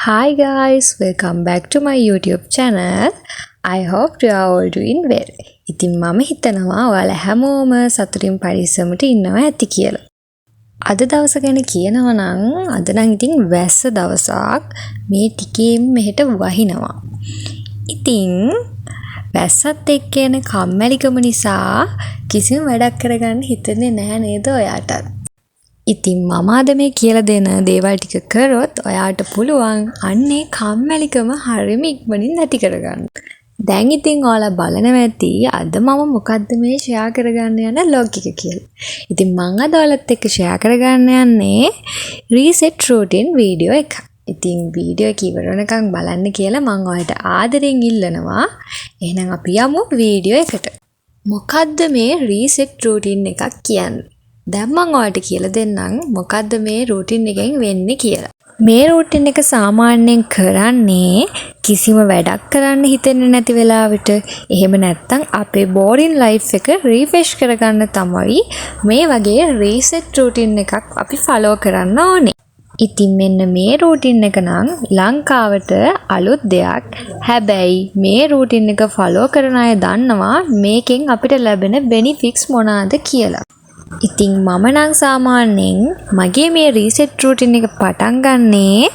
Hi guys, welcome back to my YouTube channel. I hope you are all doing well. ඉතින් මම හිතනවා ඔයාලා හැමෝම සතුටින් පරිස්සමට ඉන්නවා ඇති කියලා. අද දවස ගැන කියනවා නම් අද නම් ඉතින් වැස්ස දවසක් මේ ටිකේම මෙහෙට වහිනවා. ඉතින් වැස්සත් එක්ක එන කම්මැලිකම නිසා කිසිම වැඩක් කරගන්න හිතෙන්නේ නැහැ නේද ඔයාටත්? ඉතින් මම අද මේ කියලා දෙන දේවල් ටික කරොත් ඔයාට පුළුවන් අන්නේ කම්මැලිකම හරියම ඉක්මනින් නැති කරගන්න. දැන් ඉතින් ඔයාලා බලනවා ඇති අද මම මොකද්ද මේ ෂෙයා කරගන්න යන ලොග් එක කියලා. ඉතින් මම අද ඔයාලත් එක්ක ෂෙයා කරගන්න යන්නේ රීසෙට් රූටින් වීඩියෝ එක. ඉතින් වීඩියෝ එක ඉවර වෙනකන් බලන්න කියලා මම ඔයාලට ආදරෙන් ඉල්ලනවා. එහෙනම් අපි යමු වීඩියෝ එකට. මොකද්ද මේ රීසෙට් රූටින් එකක් කියන්නේ? දැන් මම ඔයාලට කියලා දෙන්නම් මොකද්ද මේ රූටින් එකෙන් වෙන්නේ කියලා. මේ රූටින් එක සාමාන්‍යයෙන් කරන්නේ කිසිම වැඩක් කරන්න හිතෙන්නේ නැති වෙලාවට එහෙම නැත්නම් අපේ බෝරින් ලයිෆ් එක රිෆ්‍රෙෂ් කරගන්න තමයි මේ වගේ රීසෙට් රූටින් එකක් අපි ෆලෝ කරන්න ඕනේ. ඉතින් මෙන්න මේ රූටින් එක නම් ලංකාවට අලුත් දෙයක්. හැබැයි මේ රූටින් එක ෆලෝ කරන අය දන්නවා මේකෙන් අපිට ලැබෙන බෙනිෆිට්ස් මොනවාද කියලා. ඉතින් මම නම් සාමාන්‍යයෙන් මගේ මේ රීසෙට් රූටින් එක පටන් ගන්නේ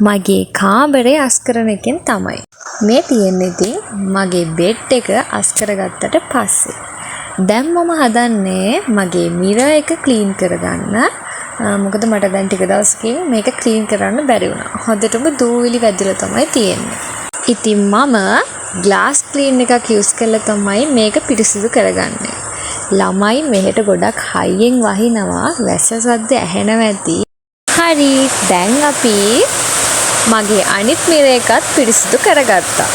මගේ කාමරේ අස්කරන එකෙන් තමයි. මේ තියෙන්නේ ඉතින් මගේ බෙඩ් එක අස්කරගත්තට පස්සේ. දැන් මම හදන්නේ මගේ මිරර් එක ක්ලීන් කරගන්න. මොකද මට දැන් ටික දවසකින් මේක ක්ලීන් කරන්න බැරි වුණා. හොඳටම දූවිලි වැදිලා තමයි තියෙන්නේ. ඉතින් මම ග්ලාස් ක්ලීන් එකක් යූස් කරලා තමයි මේක පිරිසිදු කරගන්නේ. ළමයි මෙහෙට ගොඩක් හයියෙන් වහිනවා වැස්ස සද්ද ඇහෙනවා ඇති. හරි දැන් අපි මගේ අනිත් මිරර් එකත් පිරිසිදු කරගත්තා.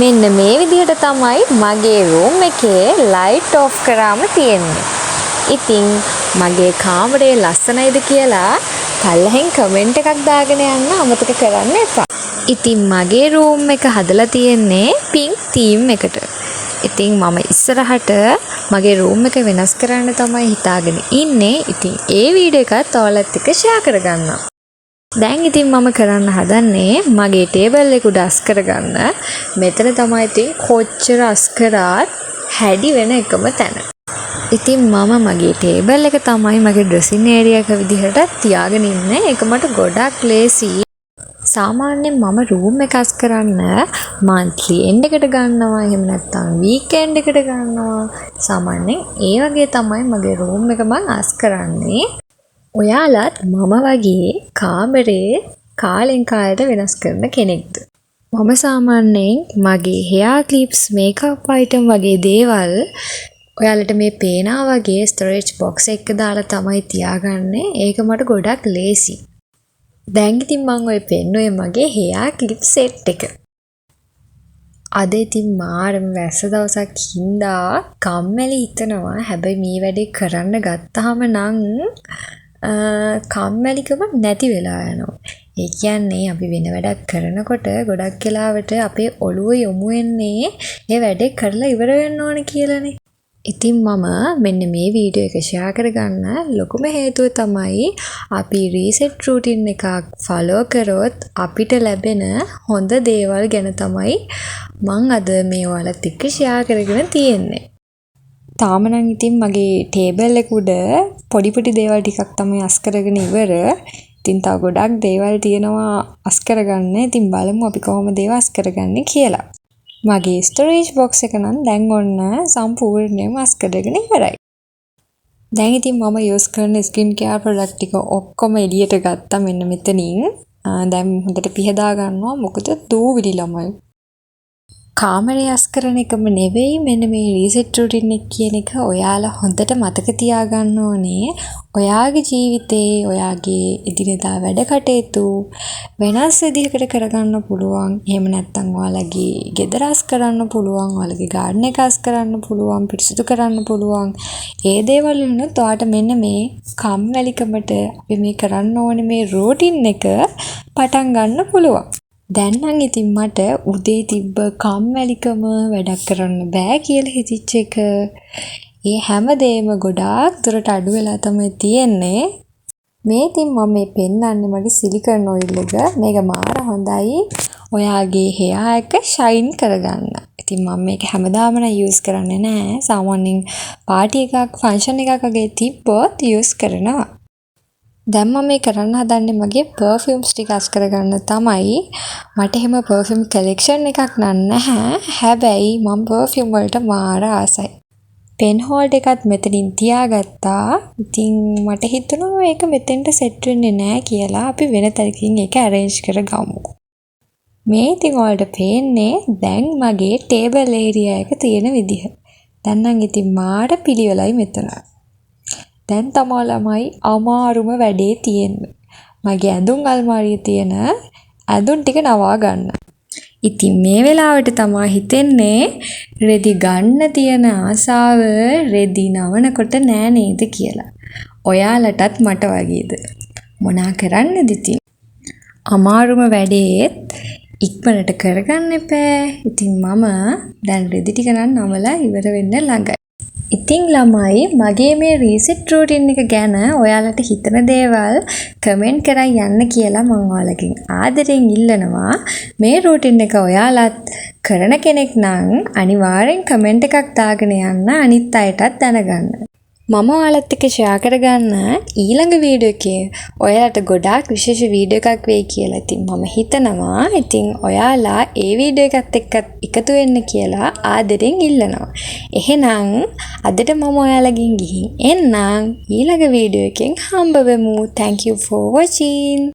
මෙන්න මේ විදිහට තමයි මගේ රූම් එකේ ලයිට් ඔෆ් කරාම තියෙන්නේ. ඉතින් මගේ කාමරේ ලස්සනයිද කියලා පල්ලෙහෙන් කමෙන්ට් එකක් දාගෙන යන්න අමතක කරන්න එපා. ඉතින් මගේ රූම් එක හදලා තියෙන්නේ පින්ක් තීම් එකට. ඉතින් මම ඉස්සරහට මගේ රූම් එක වෙනස් කරන්න තමයි හිතාගෙන ඉන්නේ. ඉතින් ඒ වීඩියෝ එකත් ඔයාලත් එක්ක ෂෙයා කරගන්නම්. දැන් ඉතින් මම කරන්න හදන්නේ මගේ ටේබල් එක උඩ අස් කරගන්න. මෙතන තමයි ඉතින් කොච්චර අස් කරාත් හැඩි වෙන එකම තැන. ඉතින් මම මගේ ටේබල් එක තමයි මගේ ඩ්‍රෙසින් ඒරියා එක විදිහට තියාගෙන ඉන්නේ. ඒක මට ගොඩක් ලේසි. සාමාන්‍යයෙන් මම රූම් එක අස් කරන්න මන්ත්ලි එන්ඩ් එකට ගන්නවා. එහෙම නැත්නම් වීකෙන්ඩ් එකට ගන්නවා. සාමාන්‍යයෙන් ඒ වගේ තමයි මගේ රූම් එක මම අස් කරන්නේ. ඔයාලත් මම වගේ කාමරේ කාලෙන් කාලයට වෙනස් කරන කෙනෙක්ද? මම සාමාන්‍යයෙන් මගේ හෙයා ක්ලිප්ස් මේකප් අයිටම් වගේ දේවල් ඔයාලට මේ පේනා වගේ ස්ටෝරේජ් බොක්ස් එක දාලා තමයි තියාගන්නේ. ඒක මට ගොඩක් ලේසි. දැන් ඉතින් මම ඔය පෙන්නුවේ මගේ හෙයා ක්ලිප් සෙට් එක. අද ඉතින් මාරම වැස්ස දවසක් හින්දා කම්මැලි හිතනවා. හැබැයි මේ වැඩේ කරන්න ගත්තාම නම් කම්මැලිකම නැති වෙලා යනවා. ඒ කියන්නේ අපි වෙන වැඩක් කරනකොට ගොඩක් වෙලාවට අපේ ඔළුව යොමු වෙන්නේ මේ වැඩේ කරලා ඉවර වෙන්න ඕනේ කියලානේ. ඉතින් මම මෙන්න මේ වීඩියෝ එක ෂෙයා කරගන්න ලොකුම හේතුව තමයි අපි රීසෙට් රූටින් එකක් ෆලෝ කරොත් අපිට ලැබෙන හොඳ දේවල් ගැන තමයි මම අද මේ ඔයාලත් එක්ක ෂෙයා කරගෙන තියෙන්නේ. තාම නම් ඉතින් මගේ ටේබල් එක උඩ පොඩි පොඩි දේවල් ටිකක් තමයි අස් කරගෙන ඉවර. ඉතින් තව ගොඩක් දේවල් තියෙනවා අස් කරගන්න. ඉතින් බලමු අපි කොහොමද ඒව අස් කරගන්නේ කියලා. මගේ ස්ටෝරේජ් බොක්ස් එක නම් දැන් ඔන්න සම්පූර්ණයෙන්ම අස් කරගෙන ඉවරයි. දැන් ඉතින් මම යූස් කරන ස්කින් කෙයාර් ප්‍රොඩක්ට් ටික ඔක්කොම එළියට ගත්තා මෙන්න මෙතනින්. දැන් හොඳට පිහදා ගන්නවා මොකද දූවිලි ළමයි. කාමරේ අස් කරන එකම නෙවෙයි මෙන්න මේ රීසෙට් රූටින් එක කියන එක ඔයාලා හොඳට මතක තියාගන්න ඕනේ. ඔයාගේ ජීවිතේ ඔයාගේ එදිනෙදා වැඩ කටයුතු වෙනස් විදිහකට කරගන්න පුළුවන්. එහෙම නැත්නම් ඔයාලගේ ගෙදර අස් කරන්න පුළුවන්. ඔයාලගේ ගාඩන් එක අස් කරන්න පුළුවන්. පිරිසිදු කරන්න පුළුවන්. ඒ දේවල් වුණත් ඔයාට මෙන්න මේ කම්මැලිකමට අපි මේ කරන්න ඕනේ මේ රූටින් එක පටන් ගන්න පුළුවන්. දැන් නම් ඉතින් මට උදේ තිබ්බ කම්මැලිකම වැඩක් කරන්න බෑ කියලා හිතිච්ච එක ඒ හැමදේම ගොඩාක් දුරට අඩු වෙලා තමයි තියෙන්නේ. මේ ඉතින් මම මේ පෙන්නන්නේ මගේ සිලිකන් ඔයිල් එක. මේක මාර හොඳයි ඔයාගේ hair එක shine කරගන්න. ඉතින් මම මේක හැමදාම use කරන්නේ නැහැ. සාමාන්‍යයෙන් party එකක් function එකක් වගේ තිබ්බොත් use කරනවා. දැන් මම මේ කරන්න හදන්නේ මගේ perfumes ටික අස් කරගන්න තමයි. මට එහෙම perfume collection එකක් නැහැ. හැබැයි මම perfume වලට මාර ආසයි. පෙන් හෝල්ඩ් එකත් මෙතනින් තියාගත්තා. ඉතින් මට හිතුණා ඒක මෙතෙන්ට සෙට් වෙන්නේ නැහැ කියලා අපි වෙන තැනකින් ඒක arrange කරගමු. මේ ඉතින් ඔයාලට පේන්නේ දැන් මගේ table area එක තියෙන විදිහ. දැන් නම් ඉතින් මාර පිළිවෙලයි මෙතන. දැන් තමයි ළමයි අමාරුම වැඩේ තියෙන්නේ. මගේ ඇඳුම් අල්මාරියේ තියෙන ඇඳුම් ටික නවා ගන්න. ඉතින් මේ වෙලාවට තමයි හිතෙන්නේ රෙදි ගන්න තියෙන ආසාව රෙදි නවනකොට නෑ නේද කියලා. ඔයාලටත් මට වගේද? මොනා කරන්නද ඉතින්? අමාරුම වැඩේත් ඉක්මනට කරගන්න එපා. ඉතින් මම දැන් රෙදි ටික නවලා ඉවර වෙන්න ළඟයි. ඉතින් ළමයි මගේ මේ රීසෙට් රූටින් එක ගැන ඔයාලට හිතන දේවල් කමෙන්ට් කරන් යන්න කියලා මම ඔයාලගෙන් ආදරෙන් ඉල්ලනවා. මේ රූටින් එක ඔයාලත් කරන කෙනෙක් නම් අනිවාර්යෙන් කමෙන්ට් එකක් දාගෙන යන්න අනිත් අයටත් දැනගන්න. මම ඔයාලත් එක්ක ෂෙයා කරගන්න ඊළඟ වීඩියෝ එකේ ඔයාලට ගොඩාක් විශේෂ වීඩියෝ එකක් වෙයි කියලා ඉතින් මම හිතනවා. ඉතින් ඔයාලා ඒ වීඩියෝ එකත් එක්ක එකතු වෙන්න කියලා ආදරෙන් ඉල්ලනවා. එහෙනම් අදට මම ඔයාලගෙන් ගිහින් එන්නම්. ඊළඟ වීඩියෝ එකෙන් හම්බ වෙමු. Thank you for watching.